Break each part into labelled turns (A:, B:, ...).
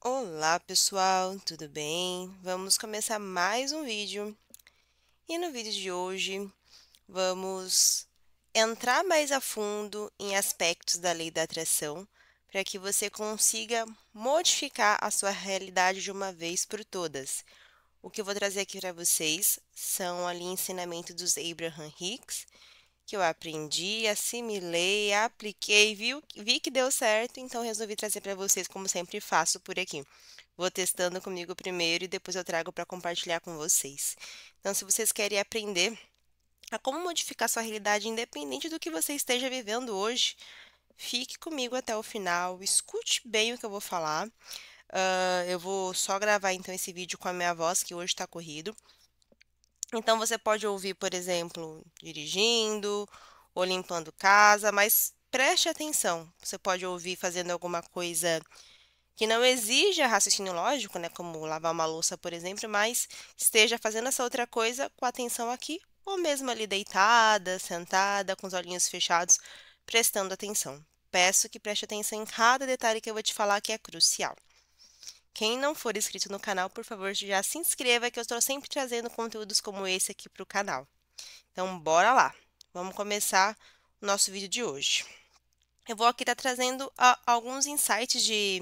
A: Olá pessoal, tudo bem? Vamos começar mais um vídeo e no vídeo de hoje vamos entrar mais a fundo em aspectos da lei da atração para que você consiga modificar a sua realidade de uma vez por todas. O que eu vou trazer aqui para vocês são ali ensinamentos dos Abraham Hicks que eu aprendi, assimilei, apliquei, vi que deu certo, então resolvi trazer para vocês como sempre faço por aqui. Vou testando comigo primeiro e depois eu trago para compartilhar com vocês. Então, se vocês querem aprender a como modificar sua realidade independente do que você esteja vivendo hoje, fique comigo até o final, escute bem o que eu vou falar. Eu vou só gravar então esse vídeo com a minha voz, que hoje está corrido. Então, você pode ouvir, por exemplo, dirigindo ou limpando casa, mas preste atenção. Você pode ouvir fazendo alguma coisa que não exija raciocínio lógico, né, como lavar uma louça, por exemplo, mas esteja fazendo essa outra coisa com atenção aqui, ou mesmo ali deitada, sentada, com os olhinhos fechados, prestando atenção. Peço que preste atenção em cada detalhe que eu vou te falar que é crucial. Quem não for inscrito no canal, por favor, já se inscreva que eu estou sempre trazendo conteúdos como esse aqui para o canal. Então, bora lá! Vamos começar o nosso vídeo de hoje. Eu vou aqui estar trazendo alguns insights de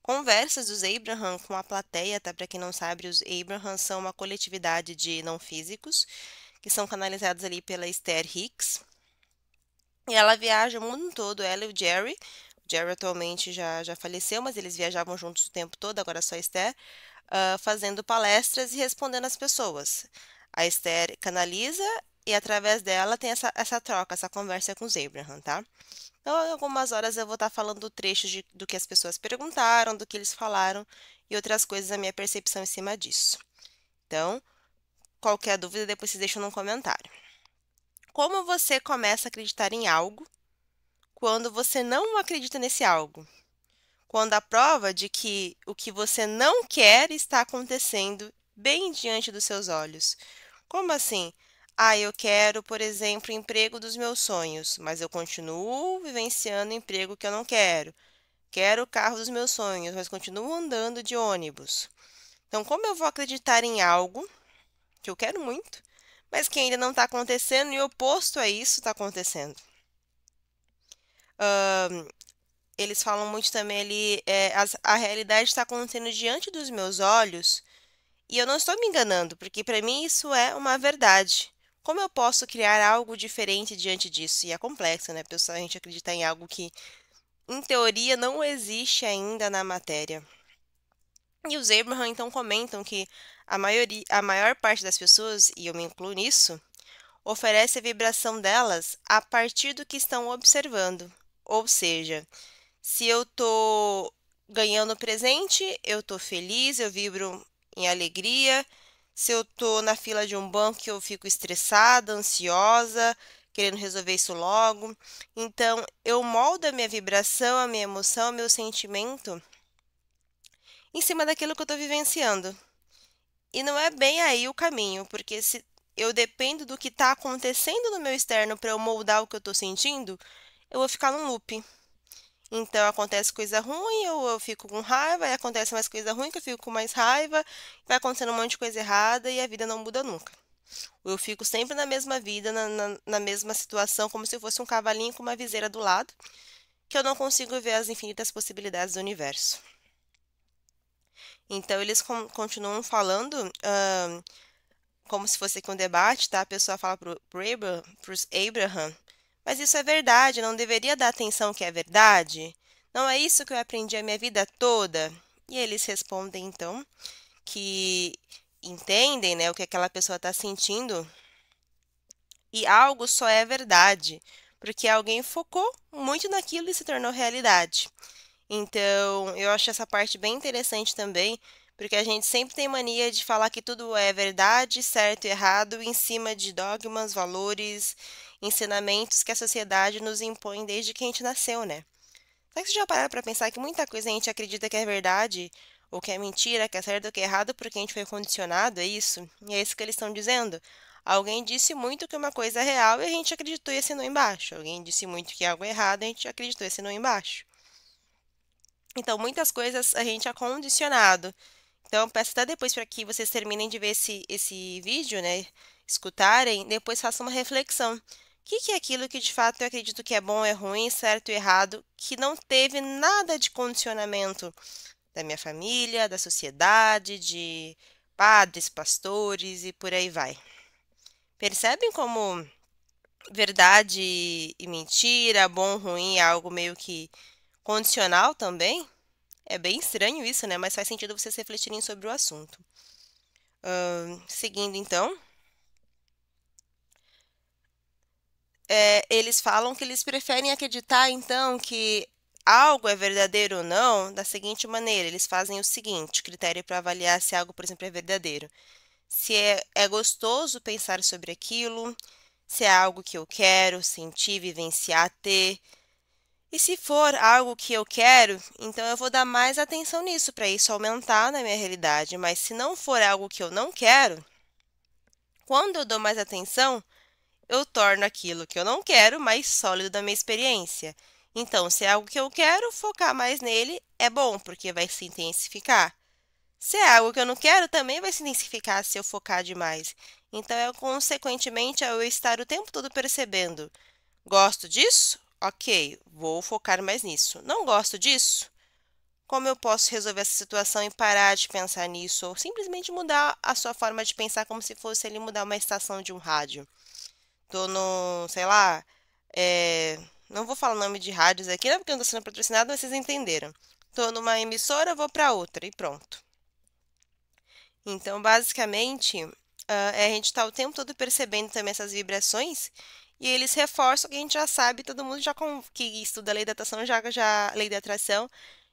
A: conversas dos Abraham com a plateia, tá? Para quem não sabe, os Abraham são uma coletividade de não físicos que são canalizados ali pela Esther Hicks. E ela viaja o mundo todo, ela e o Jerry. O Jerry atualmente já faleceu, mas eles viajavam juntos o tempo todo, agora só a Esther, fazendo palestras e respondendo às pessoas. A Esther canaliza e através dela tem essa troca, essa conversa com os Abraham, tá? Então, em algumas horas eu vou estar falando trechos do que as pessoas perguntaram, do que eles falaram e outras coisas, a minha percepção em cima disso. Então, qualquer dúvida, depois vocês deixam no comentário. Como você começa a acreditar em algo quando você não acredita nesse algo? Quando a prova de que o que você não quer está acontecendo bem diante dos seus olhos. Como assim? Ah, eu quero, por exemplo, o emprego dos meus sonhos, mas eu continuo vivenciando o emprego que eu não quero. Quero o carro dos meus sonhos, mas continuo andando de ônibus. Então, como eu vou acreditar em algo que eu quero muito, mas que ainda não está acontecendo e o oposto a isso está acontecendo? Eles falam muito também ali, a realidade está acontecendo diante dos meus olhos e eu não estou me enganando, porque para mim isso é uma verdade. Como eu posso criar algo diferente diante disso? E é complexo, né, pessoal? A gente acreditar em algo que, em teoria, não existe ainda na matéria. E os Abraham então comentam que a maior parte das pessoas, e eu me incluo nisso, oferece a vibração delas a partir do que estão observando. Ou seja, se eu estou ganhando presente, eu estou feliz, eu vibro em alegria. Se eu estou na fila de um banco, eu fico estressada, ansiosa, querendo resolver isso logo. Então, eu moldo a minha vibração, a minha emoção, o meu sentimento em cima daquilo que eu estou vivenciando. E não é bem aí o caminho, porque se eu dependo do que está acontecendo no meu externo para eu moldar o que eu estou sentindo, eu vou ficar num loop. Então acontece coisa ruim, eu fico com raiva, aí acontece mais coisa ruim, que eu fico com mais raiva, vai acontecendo um monte de coisa errada e a vida não muda nunca. Eu fico sempre na mesma vida, na mesma situação, como se fosse um cavalinho com uma viseira do lado, que eu não consigo ver as infinitas possibilidades do universo. Então eles continuam falando, como se fosse aqui um debate, tá? A pessoa fala pros Abraham, mas isso é verdade, não deveria dar atenção que é verdade? Não é isso que eu aprendi a minha vida toda? E eles respondem, então, que entendem, né, o que aquela pessoa está sentindo e algo só é verdade, porque alguém focou muito naquilo e se tornou realidade. Então, eu acho essa parte bem interessante também, porque a gente sempre tem mania de falar que tudo é verdade, certo e errado, em cima de dogmas, valores, ensinamentos que a sociedade nos impõe desde que a gente nasceu, né? Será que você já pararam para pensar que muita coisa a gente acredita que é verdade, ou que é mentira, que é certo ou que é errado, porque a gente foi condicionado a isso? E é isso que eles estão dizendo. Alguém disse muito que uma coisa é real e a gente acreditou e assinou embaixo. Alguém disse muito que algo é errado e a gente acreditou e assinou embaixo. Então, muitas coisas a gente é condicionado. Então, peço até depois para que vocês terminem de ver esse vídeo, né? Escutarem, depois façam uma reflexão. O que é aquilo que de fato eu acredito que é bom, é ruim, certo e errado, que não teve nada de condicionamento da minha família, da sociedade, de padres, pastores e por aí vai. Percebem como verdade e mentira, bom, ruim, é algo meio que condicional também? É bem estranho isso, né? Mas faz sentido vocês refletirem sobre o assunto. Seguindo então, eles falam que eles preferem acreditar então que algo é verdadeiro ou não da seguinte maneira: eles fazem o seguinte, critério para avaliar se algo, por exemplo, é verdadeiro. Se é gostoso pensar sobre aquilo, se é algo que eu quero sentir, vivenciar, ter. E se for algo que eu quero, então eu vou dar mais atenção nisso para isso aumentar na minha realidade. Mas se não for algo que eu não quero, quando eu dou mais atenção, eu torno aquilo que eu não quero mais sólido da minha experiência. Então, se é algo que eu quero, focar mais nele é bom, porque vai se intensificar. Se é algo que eu não quero, também vai se intensificar se eu focar demais. Então, consequentemente, eu estar o tempo todo percebendo: gosto disso? Ok, vou focar mais nisso. Não gosto disso? Como eu posso resolver essa situação e parar de pensar nisso? Ou simplesmente mudar a sua forma de pensar como se fosse ele mudar uma estação de um rádio. Tô no, sei lá, não vou falar o nome de rádios aqui, não é porque eu não tô sendo patrocinado, mas vocês entenderam. Tô numa emissora, vou para outra e pronto. Então, basicamente, a gente está o tempo todo percebendo também essas vibrações e eles reforçam o que a gente já sabe, todo mundo que estuda a lei da atração lei da atração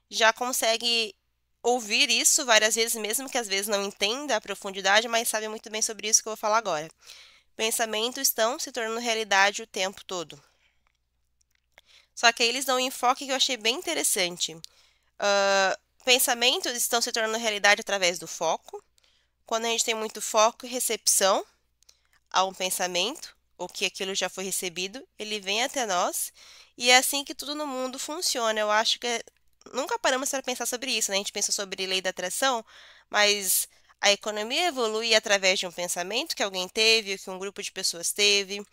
A: já consegue ouvir isso várias vezes, mesmo que às vezes não entenda a profundidade, mas sabe muito bem sobre isso que eu vou falar agora. Pensamentos estão se tornando realidade o tempo todo. Só que aí eles dão um enfoque que eu achei bem interessante. Pensamentos estão se tornando realidade através do foco. Quando a gente tem muito foco e recepção a um pensamento, ou que aquilo já foi recebido, ele vem até nós, e é assim que tudo no mundo funciona. Eu acho que nunca paramos para pensar sobre isso, né? A gente pensa sobre lei da atração, mas a economia evolui através de um pensamento que alguém teve, ou que um grupo de pessoas teve.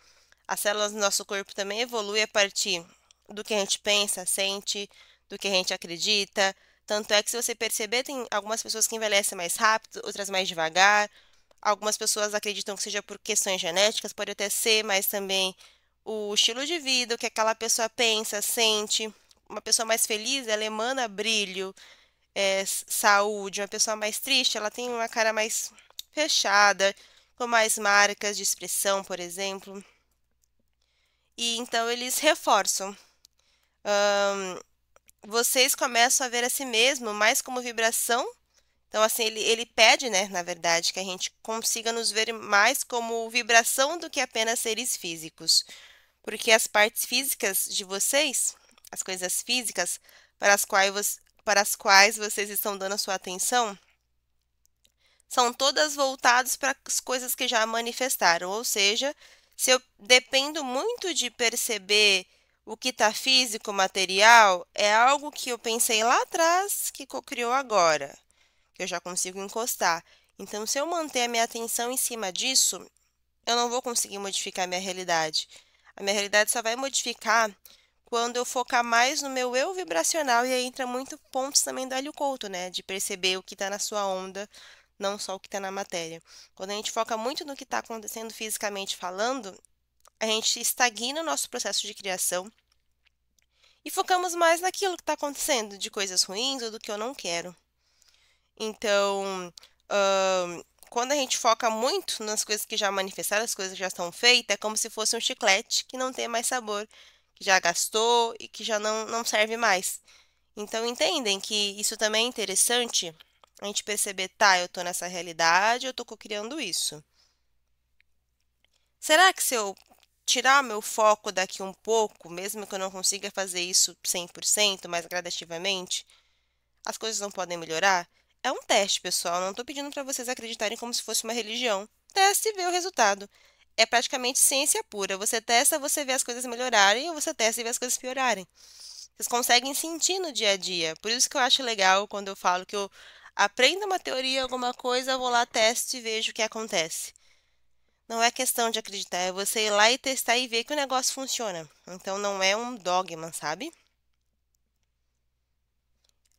A: As células do nosso corpo também evoluem a partir do que a gente pensa, sente, do que a gente acredita. Tanto é que, se você perceber, tem algumas pessoas que envelhecem mais rápido, outras mais devagar. Algumas pessoas acreditam que seja por questões genéticas, pode até ser, mas também o estilo de vida, o que aquela pessoa pensa, sente. Uma pessoa mais feliz, ela emana brilho, saúde. Uma pessoa mais triste, ela tem uma cara mais fechada, com mais marcas de expressão, por exemplo. E então eles reforçam. Vocês começam a ver a si mesmo mais como vibração. Então, assim, ele pede, né, na verdade, que a gente consiga nos ver mais como vibração do que apenas seres físicos. Porque as partes físicas de vocês, as coisas físicas para as quais vocês estão dando a sua atenção, são todas voltadas para as coisas que já manifestaram. Ou seja, se eu dependo muito de perceber o que está físico, material, é algo que eu pensei lá atrás que cocriou agora, que eu já consigo encostar. Então, se eu manter a minha atenção em cima disso, eu não vou conseguir modificar a minha realidade. A minha realidade só vai modificar quando eu focar mais no meu eu vibracional, e aí entra muito pontos também do Hélio Couto, né? De perceber o que está na sua onda, não só o que está na matéria. Quando a gente foca muito no que está acontecendo fisicamente falando, a gente estagna o nosso processo de criação e focamos mais naquilo que está acontecendo, de coisas ruins ou do que eu não quero. Então, quando a gente foca muito nas coisas que já manifestaram, as coisas que já estão feitas, é como se fosse um chiclete que não tem mais sabor, que já gastou e que já não serve mais. Então, entendem que isso também é interessante, a gente perceber, tá, eu tô nessa realidade, eu tô criando isso. Será que, se eu tirar meu foco daqui um pouco, mesmo que eu não consiga fazer isso 100%, mas gradativamente, as coisas não podem melhorar? É um teste, pessoal. Não estou pedindo para vocês acreditarem como se fosse uma religião. Teste e vê o resultado. É praticamente ciência pura. Você testa, você vê as coisas melhorarem, ou você testa e vê as coisas piorarem. Vocês conseguem sentir no dia a dia. Por isso que eu acho legal quando eu falo que eu aprendo uma teoria, alguma coisa, eu vou lá, testo e vejo o que acontece. Não é questão de acreditar, é você ir lá e testar e ver que o negócio funciona. Então não é um dogma, sabe?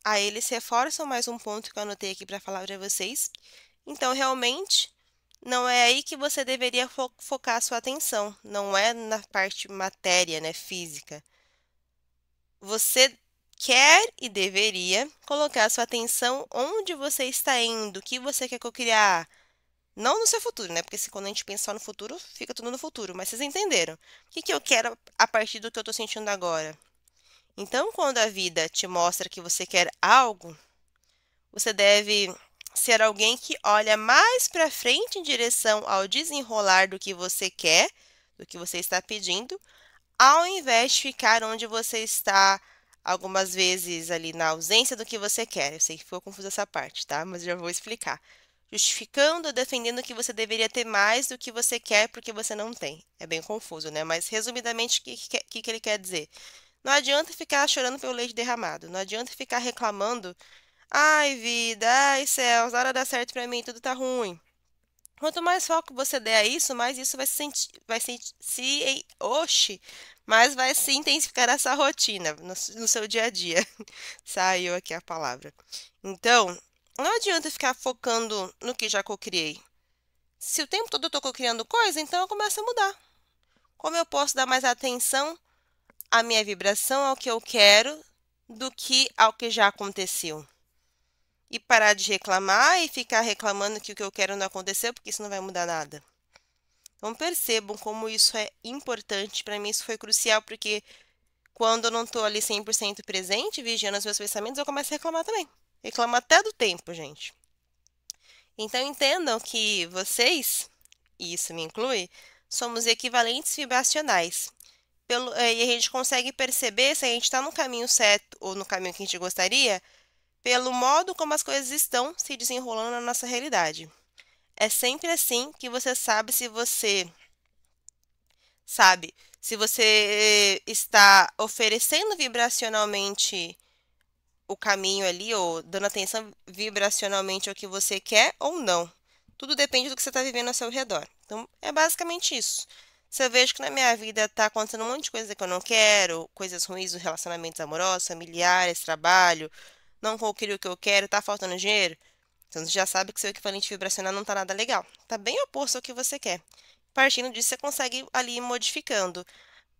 A: Aí eles reforçam mais um ponto que eu anotei aqui para falar para vocês. Então, realmente, não é aí que você deveria focar a sua atenção. Não é na parte matéria, né, física. Você quer e deveria colocar a sua atenção onde você está indo, o que você quer cocriar. Não no seu futuro, né? Porque se quando a gente pensa só no futuro, fica tudo no futuro. Mas vocês entenderam. O que que eu quero a partir do que eu estou sentindo agora? Então, quando a vida te mostra que você quer algo, você deve ser alguém que olha mais para frente em direção ao desenrolar do que você quer, do que você está pedindo, ao invés de ficar onde você está, algumas vezes ali na ausência do que você quer. Eu sei que ficou confusa essa parte, tá? Mas eu já vou explicar. Justificando ou defendendo que você deveria ter mais do que você quer porque você não tem. É bem confuso, né? Mas, resumidamente, o que ele quer dizer? Não adianta ficar chorando pelo leite derramado. Não adianta ficar reclamando. Ai, vida, ai, céus, nada dá certo pra mim, tudo tá ruim. Quanto mais foco você der a isso, mais isso vai se sentir, oxi, mais vai se intensificar essa rotina no seu dia a dia. Saiu aqui a palavra. Então, não adianta ficar focando no que já cocriei. Se o tempo todo eu tô cocriando coisa, então eu começo a mudar. Como eu posso dar mais atenção à minha vibração, ao que eu quero, do que ao que já aconteceu? E parar de reclamar e ficar reclamando que o que eu quero não aconteceu, porque isso não vai mudar nada. Então percebam como isso é importante. Para mim isso foi crucial, porque quando eu não estou ali 100% presente, vigiando os meus pensamentos, eu começo a reclamar também. Reclamo até do tempo, gente. Então entendam que vocês, e isso me inclui, somos equivalentes vibracionais. E a gente consegue perceber se a gente está no caminho certo ou no caminho que a gente gostaria, pelo modo como as coisas estão se desenrolando na nossa realidade. É sempre assim que você sabe se você está oferecendo vibracionalmente o caminho ali, ou dando atenção vibracionalmente ao que você quer ou não. Tudo depende do que você está vivendo ao seu redor. Então, é basicamente isso. Se eu vejo que na minha vida está acontecendo um monte de coisa que eu não quero, coisas ruins nos relacionamentos amorosos, familiares, trabalho, não concluí o que eu quero, tá faltando dinheiro, então você já sabe que seu equivalente vibracional não tá nada legal. Tá bem oposto ao que você quer. Partindo disso, você consegue ali ir modificando.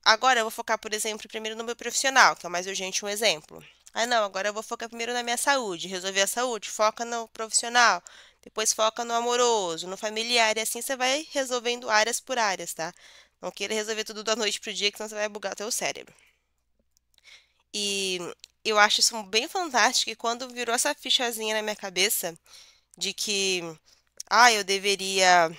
A: Agora eu vou focar, por exemplo, primeiro no meu profissional, que é o mais urgente, um exemplo. Ah, não, agora eu vou focar primeiro na minha saúde, resolver a saúde, foca no profissional, depois foca no amoroso, no familiar, e assim você vai resolvendo áreas por áreas, tá? Não queira resolver tudo da noite pro dia, que senão você vai bugar o teu cérebro. E eu acho isso bem fantástico, e quando virou essa fichazinha na minha cabeça de que, eu deveria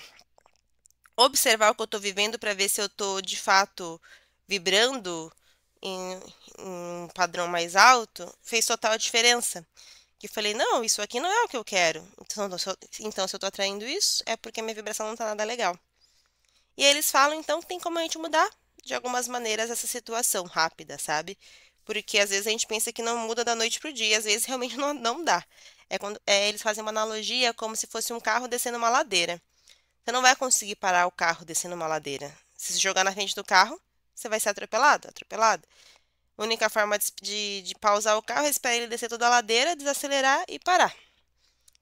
A: observar o que eu estou vivendo para ver se eu estou de fato vibrando em, em um padrão mais alto, fez total diferença. Que eu falei, não, isso aqui não é o que eu quero. Então, se eu estou atraindo isso, é porque minha vibração não está nada legal. E eles falam, então, que tem como a gente mudar, de algumas maneiras, essa situação rápida, sabe? Porque às vezes a gente pensa que não muda da noite pro dia, às vezes realmente não dá. Eles fazem uma analogia como se fosse um carro descendo uma ladeira. Você não vai conseguir parar o carro descendo uma ladeira. Se você jogar na frente do carro, você vai ser atropelado, atropelado. A única forma de pausar o carro é esperar ele descer toda a ladeira, desacelerar e parar.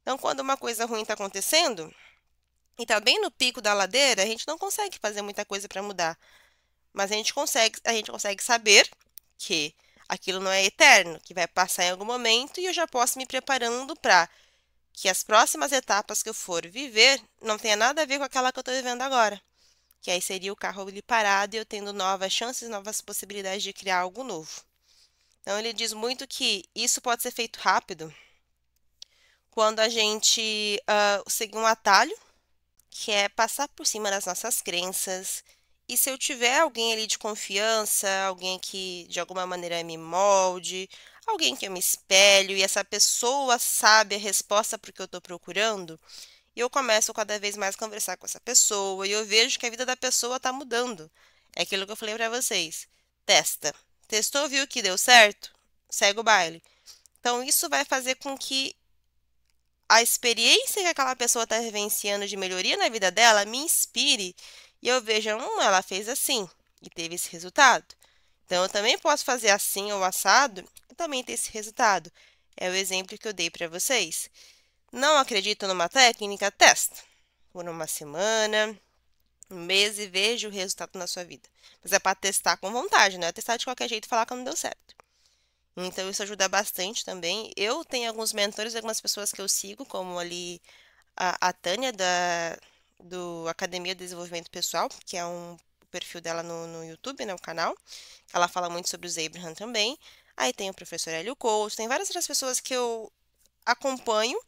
A: Então, quando uma coisa ruim está acontecendo, e está bem no pico da ladeira, a gente não consegue fazer muita coisa para mudar. Mas a gente consegue saber que aquilo não é eterno, que vai passar em algum momento e eu já posso me preparando para que as próximas etapas que eu for viver não tenha nada a ver com aquela que eu estou vivendo agora. Que aí seria o carro ali parado e eu tendo novas chances, novas possibilidades de criar algo novo. Então ele diz muito que isso pode ser feito rápido quando a gente seguir um atalho, que é passar por cima das nossas crenças. E se eu tiver alguém ali de confiança, alguém que de alguma maneira me molde, alguém que eu me espelho e essa pessoa sabe a resposta para o que eu estou procurando, e eu começo cada vez mais a conversar com essa pessoa e eu vejo que a vida da pessoa está mudando. É aquilo que eu falei para vocês. Testa. Testou, viu que deu certo? Segue o baile. Então, isso vai fazer com que a experiência que aquela pessoa está vivenciando de melhoria na vida dela me inspire e eu veja, ela fez assim e teve esse resultado. Então, eu também posso fazer assim ou assado e também ter esse resultado. É o exemplo que eu dei para vocês. Não acredito numa técnica? Testa. Por uma semana, um mês e veja o resultado na sua vida. Mas é para testar com vontade, não é testar de qualquer jeito e falar que não deu certo. Então, isso ajuda bastante também. Eu tenho alguns mentores, algumas pessoas que eu sigo, como ali a Tânia, do Academia de Desenvolvimento Pessoal, que é um perfil dela no YouTube, né, o canal. Ela fala muito sobre os Abraham também. Aí tem o professor Hélio Couto, tem várias outras pessoas que eu acompanho,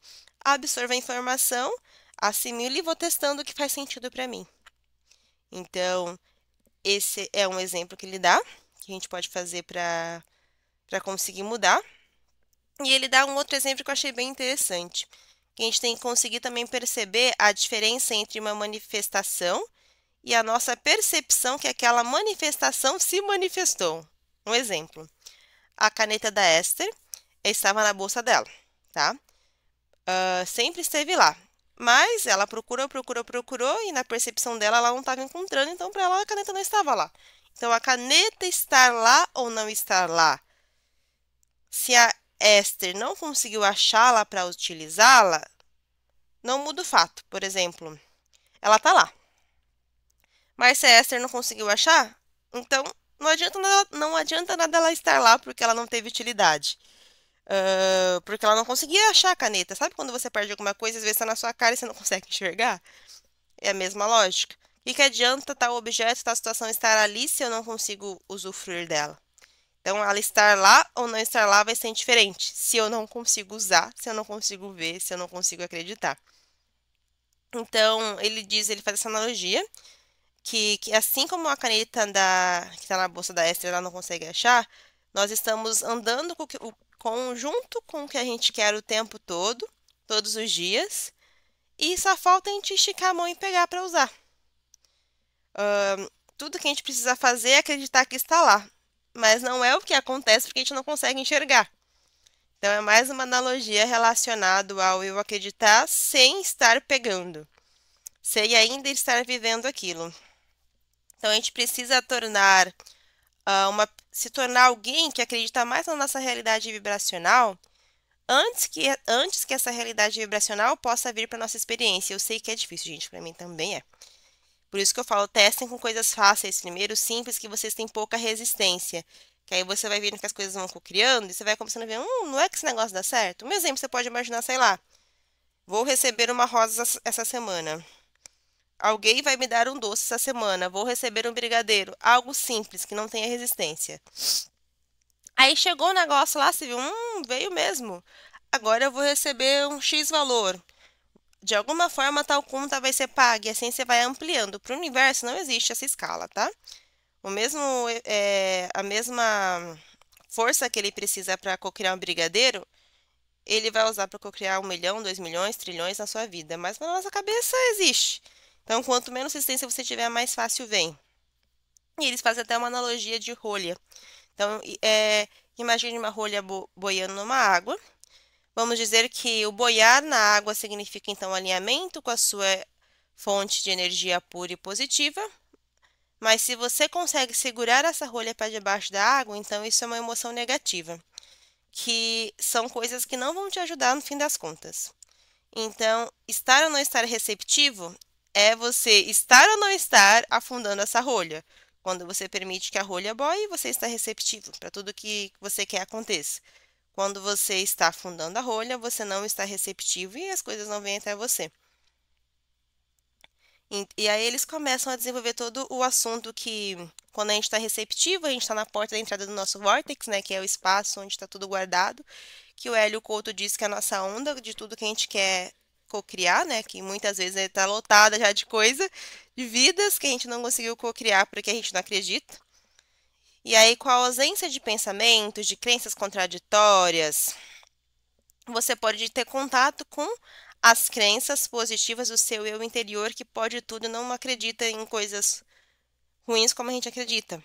A: absorvo a informação, assimilo e vou testando o que faz sentido para mim. Então, esse é um exemplo que ele dá, que a gente pode fazer para conseguir mudar. E ele dá um outro exemplo que eu achei bem interessante, que a gente tem que conseguir também perceber a diferença entre uma manifestação e a nossa percepção que aquela manifestação se manifestou. Um exemplo, a caneta da Esther estava na bolsa dela, tá? Sempre esteve lá, mas ela procurou e na percepção dela ela não estava encontrando, então para ela a caneta não estava lá. Então a caneta estar lá ou não estar lá, se a Esther não conseguiu achá-la para utilizá-la, não muda o fato. Por exemplo, ela está lá. Mas se a Esther não conseguiu achar, então não adianta nada ela estar lá porque ela não teve utilidade. Porque ela não conseguia achar a caneta. Sabe quando você perde alguma coisa, às vezes está na sua cara e você não consegue enxergar? É a mesma lógica. O que adianta tal objeto, tal situação estar ali se eu não consigo usufruir dela? Então, ela estar lá ou não estar lá vai ser indiferente. Se eu não consigo usar, se eu não consigo ver, se eu não consigo acreditar. Então, ele faz essa analogia que assim como a caneta que está na bolsa da Esther ela não consegue achar, nós estamos andando junto com o que a gente quer o tempo todo, todos os dias, e só falta a gente esticar a mão e pegar para usar. Tudo que a gente precisa fazer é acreditar que está lá, mas não é o que acontece porque a gente não consegue enxergar. Então, é mais uma analogia relacionada ao eu acreditar sem estar pegando, sem ainda estar vivendo aquilo. Então, a gente precisa se tornar alguém que acredita mais na nossa realidade vibracional antes que essa realidade vibracional possa vir para nossa experiência. Eu sei que é difícil, gente, para mim também é. Por isso que eu falo, testem com coisas fáceis primeiro, simples, que vocês têm pouca resistência. Que aí você vai vendo que as coisas vão criando e você vai começando a ver, não é que esse negócio dá certo? Um exemplo, você pode imaginar, sei lá, vou receber uma rosa essa semana. Alguém vai me dar um doce essa semana, vou receber um brigadeiro. Algo simples, que não tenha resistência. Aí chegou o negócio lá, você viu, veio mesmo. Agora eu vou receber um X valor. De alguma forma, tal conta vai ser paga e assim você vai ampliando. Para o universo não existe essa escala, tá? A mesma força que ele precisa para cocriar um brigadeiro, ele vai usar para cocriar 1 milhão, 2 milhões, trilhões na sua vida. Mas na nossa cabeça existe. Então, quanto menos resistência você tiver, mais fácil vem. E eles fazem até uma analogia de rolha. Então, imagine uma rolha boiando numa água. Vamos dizer que o boiar na água significa, então, alinhamento com a sua fonte de energia pura e positiva. Mas se você consegue segurar essa rolha para debaixo da água, então isso é uma emoção negativa, que são coisas que não vão te ajudar no fim das contas. Então, estar ou não estar receptivo é você estar ou não estar afundando essa rolha. Quando você permite que a rolha boie, você está receptivo para tudo que você quer aconteça. Quando você está afundando a rolha, você não está receptivo e as coisas não vêm até você. E aí eles começam a desenvolver todo o assunto que, quando a gente está receptivo, a gente está na porta da entrada do nosso vórtex, né, que é o espaço onde está tudo guardado, que o Hélio Couto diz que é a nossa onda de tudo que a gente quer cocriar, né, que muitas vezes está lotada já de coisa, de vidas que a gente não conseguiu cocriar porque a gente não acredita. E aí, com a ausência de pensamentos, de crenças contraditórias, você pode ter contato com as crenças positivas do seu eu interior, que pode tudo, não acredita em coisas ruins como a gente acredita.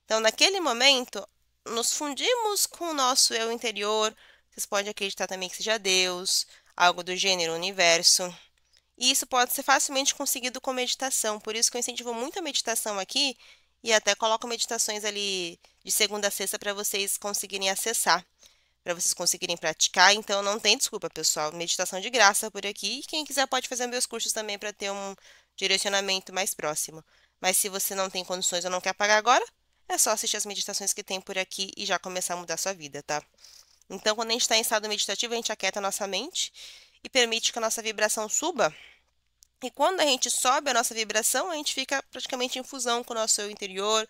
A: Então, naquele momento, nos fundimos com o nosso eu interior. Vocês podem acreditar também que seja Deus, algo do gênero universo. E isso pode ser facilmente conseguido com meditação. Por isso que eu incentivo muito a meditação aqui e até coloco meditações ali de segunda a sexta para vocês conseguirem acessar, para vocês conseguirem praticar. Então não tem desculpa, pessoal. Meditação de graça por aqui. E quem quiser pode fazer meus cursos também para ter um direcionamento mais próximo. Mas se você não tem condições ou não quer pagar agora, é só assistir as meditações que tem por aqui e já começar a mudar a sua vida, tá? Então, quando a gente está em estado meditativo, a gente aquieta a nossa mente e permite que a nossa vibração suba. E quando a gente sobe a nossa vibração, a gente fica praticamente em fusão com o nosso eu interior,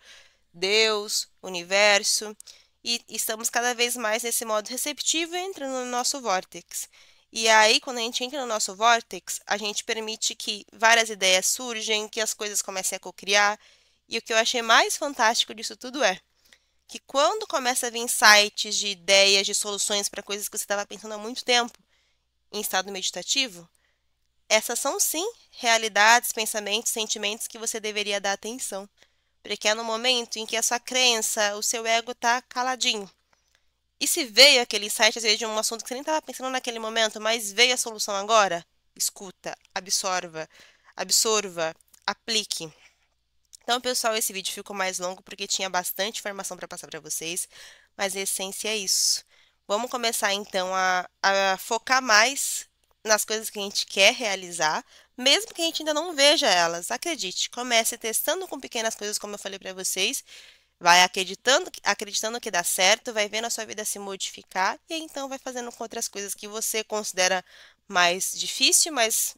A: Deus, universo, e estamos cada vez mais nesse modo receptivo e entrando no nosso vórtex. E aí, quando a gente entra no nosso vórtex, a gente permite que várias ideias surgem, que as coisas comecem a cocriar. E o que eu achei mais fantástico disso tudo é que quando começa a vir insights de ideias, de soluções para coisas que você estava pensando há muito tempo, em estado meditativo, essas são sim realidades, pensamentos, sentimentos que você deveria dar atenção. Porque é no momento em que a sua crença, o seu ego está caladinho. E se veio aquele insight, às vezes, de um assunto que você nem estava pensando naquele momento, mas veio a solução agora, escuta, absorva, aplique. Então, pessoal, esse vídeo ficou mais longo porque tinha bastante informação para passar para vocês, mas a essência é isso. Vamos começar então a focar mais nas coisas que a gente quer realizar, mesmo que a gente ainda não veja elas. Acredite, comece testando com pequenas coisas, como eu falei para vocês. Vai acreditando que dá certo, vai vendo a sua vida se modificar e aí, então vai fazendo com outras coisas que você considera mais difícil, mas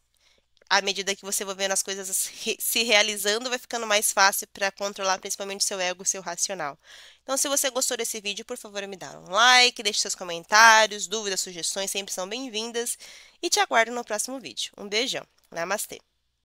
A: à medida que você vai vendo as coisas se realizando, vai ficando mais fácil para controlar principalmente o seu ego, o seu racional. Então, se você gostou desse vídeo, por favor, me dá um like, deixe seus comentários, dúvidas, sugestões, sempre são bem-vindas. E te aguardo no próximo vídeo. Um beijão. Namastê!